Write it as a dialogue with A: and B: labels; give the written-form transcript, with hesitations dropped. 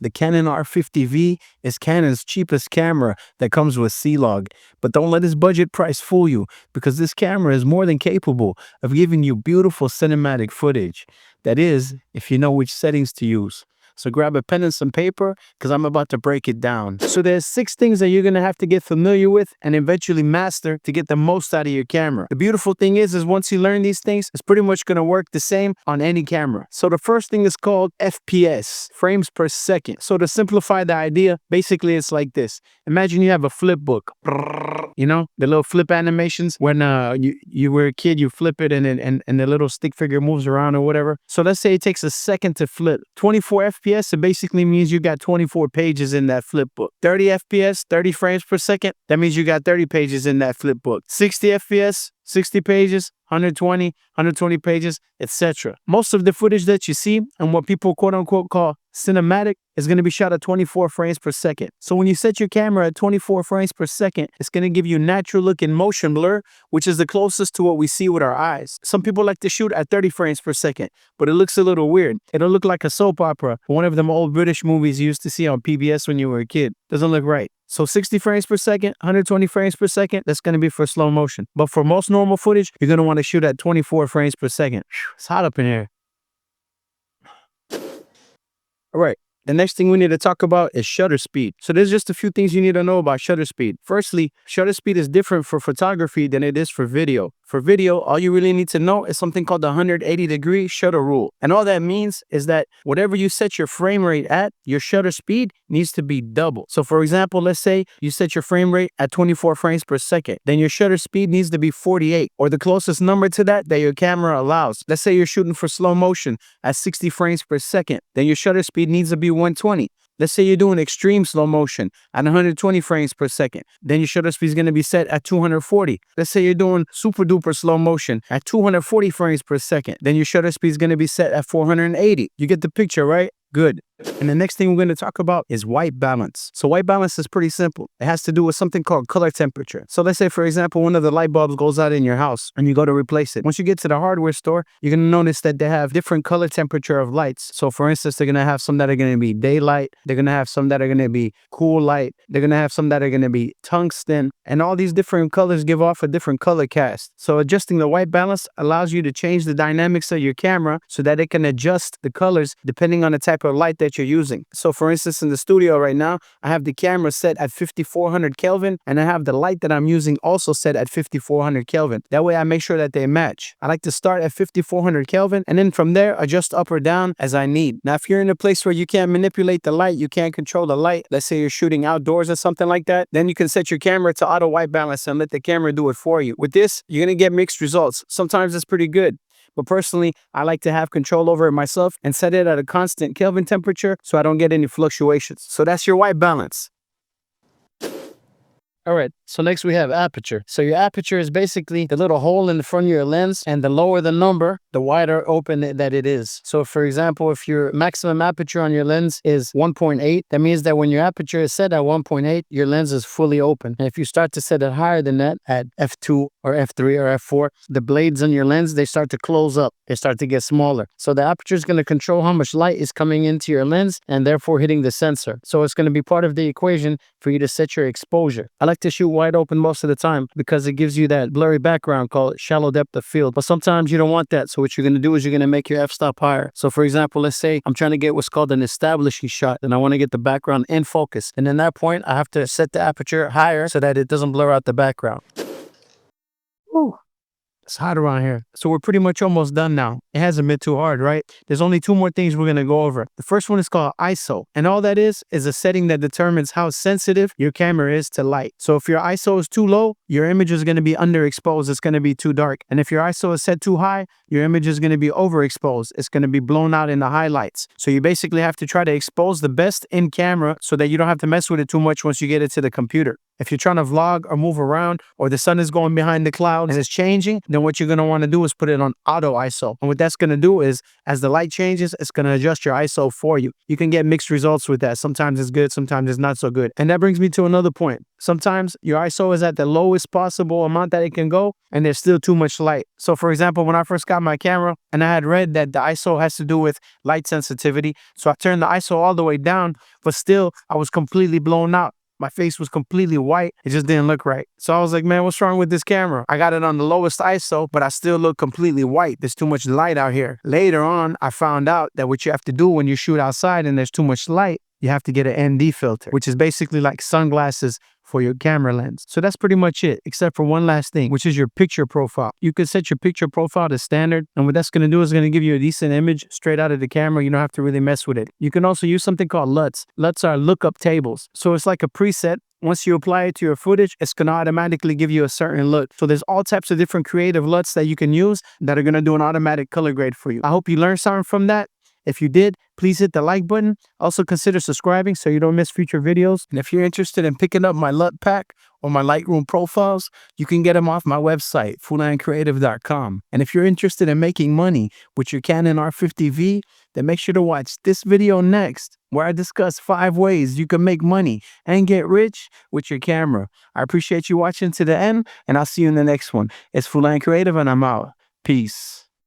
A: The Canon R50V is Canon's cheapest camera that comes with C-Log. But don't let this budget price fool you, because this camera is more than capable of giving you beautiful cinematic footage. That is, if you know which settings to use. So grab a pen and some paper, because I'm about to break it down. So there's 6 things that you're going to have to get familiar with and eventually master to get the most out of your camera. The beautiful thing is once you learn these things, it's pretty much going to work the same on any camera. So the first thing is called FPS, frames per second. So to simplify the idea, basically it's like this. Imagine you have a flip book. You know, the little flip animations when you were a kid, you flip it and the little stick figure moves around or whatever. So let's say it takes a second to flip. 24 FPS, it basically means you got 24 pages in that flip book. 30 FPS, 30 frames per second, that means you got 30 pages in that flip book. 60 FPS, 60 pages, 120 pages, etc. Most of the footage that you see and what people quote unquote call cinematic is going to be shot at 24 frames per second. So when you set your camera at 24 frames per second, it's going to give you natural looking motion blur, which is the closest to what we see with our eyes. Some people like to shoot at 30 frames per second, but it looks a little weird. It'll look like a soap opera, one of them old British movies you used to see on PBS when you were a kid. Doesn't look right. So 60 frames per second, 120 frames per second, that's going to be for slow motion. But for most normal footage, you're going to want to shoot at 24 frames per second. It's hot up in here. All right. The next thing we need to talk about is shutter speed. So there's just a few things you need to know about shutter speed. Firstly, shutter speed is different for photography than it is for video. For video, all you really need to know is something called the 180-degree shutter rule. And all that means is that whatever you set your frame rate at, your shutter speed needs to be double. So for example, let's say you set your frame rate at 24 frames per second. Then your shutter speed needs to be 48, or the closest number to that your camera allows. Let's say you're shooting for slow motion at 60 frames per second. Then your shutter speed needs to be 120. Let's say you're doing extreme slow motion at 120 frames per second. Then your shutter speed is going to be set at 240. Let's say you're doing super duper slow motion at 240 frames per second. Then your shutter speed is going to be set at 480. You get the picture, right? Good. And the next thing we're going to talk about is white balance. So white balance is pretty simple. It has to do with something called color temperature. So let's say, for example, one of the light bulbs goes out in your house and you go to replace it. Once you get to the hardware store, you're going to notice that they have different color temperature of lights. So for instance, they're going to have some that are going to be daylight. They're going to have some that are going to be cool light. They're going to have some that are going to be tungsten. And all these different colors give off a different color cast. So adjusting the white balance allows you to change the dynamics of your camera so that it can adjust the colors depending on the type of light that you're using. So for instance, in the studio right now, I have the camera set at 5400 Kelvin and I have the light that I'm using also set at 5400 Kelvin. That way I make sure that they match. I like to start at 5400 Kelvin and then from there adjust up or down as I need. Now, if you're in a place where you can't manipulate the light, you can't control the light, let's say you're shooting outdoors or something like that, then you can set your camera to auto white balance and let the camera do it for you. With this, you're going to get mixed results. Sometimes it's pretty good. But personally, I like to have control over it myself and set it at a constant Kelvin temperature so I don't get any fluctuations. So that's your white balance. All right, so next we have aperture. So your aperture is basically the little hole in the front of your lens, and the lower the number, the wider open that it is. So for example, if your maximum aperture on your lens is 1.8, that means that when your aperture is set at 1.8, your lens is fully open. And if you start to set it higher than that at f2 or f3 or f4, the blades on your lens, they start to close up. They start to get smaller. So the aperture is going to control how much light is coming into your lens and therefore hitting the sensor. So it's going to be part of the equation for you to set your exposure. I like to shoot wide open most of the time because it gives you that blurry background called shallow depth of field. But sometimes you don't want that. So what you're going to do is you're going to make your f-stop higher. So for example, let's say I'm trying to get what's called an establishing shot and I want to get the background in focus. And at that point, I have to set the aperture higher so that it doesn't blur out the background. Ooh. It's hot around here. So we're pretty much almost done now. It hasn't been too hard, right? There's only 2 more things we're going to go over. The first one is called ISO. And all that is a setting that determines how sensitive your camera is to light. So if your ISO is too low, your image is going to be underexposed. It's going to be too dark. And if your ISO is set too high, your image is going to be overexposed. It's going to be blown out in the highlights. So you basically have to try to expose the best in camera so that you don't have to mess with it too much once you get it to the computer. If you're trying to vlog or move around, or the sun is going behind the clouds and it's changing, then what you're going to want to do is put it on auto ISO. And what that's going to do is, as the light changes, it's going to adjust your ISO for you. You can get mixed results with that. Sometimes it's good, sometimes it's not so good. And that brings me to another point. Sometimes your ISO is at the lowest possible amount that it can go, and there's still too much light. So for example, when I first got my camera, and I had read that the ISO has to do with light sensitivity, so I turned the ISO all the way down, but still I was completely blown out. My face was completely white. It just didn't look right. So I was like, man, what's wrong with this camera? I got it on the lowest ISO, but I still look completely white. There's too much light out here. Later on, I found out that what you have to do when you shoot outside and there's too much light, you have to get an ND filter, which is basically like sunglasses for your camera lens. So that's pretty much it, except for one last thing, which is your picture profile. You can set your picture profile to standard, and what that's going to do is going to give you a decent image straight out of the camera. You don't have to really mess with it. You can also use something called LUTs. LUTs are lookup tables. So it's like a preset. Once you apply it to your footage, it's going to automatically give you a certain LUT. So there's all types of different creative LUTs that you can use that are going to do an automatic color grade for you. I hope you learned something from that. If you did, please hit the like button. Also consider subscribing so you don't miss future videos. And if you're interested in picking up my LUT pack or my Lightroom profiles, you can get them off my website, fullancreative.com. And if you're interested in making money with your Canon R50V, then make sure to watch this video next, where I discuss 5 ways you can make money and get rich with your camera. I appreciate you watching to the end, and I'll see you in the next one. It's Full Creative, and I'm out. Peace.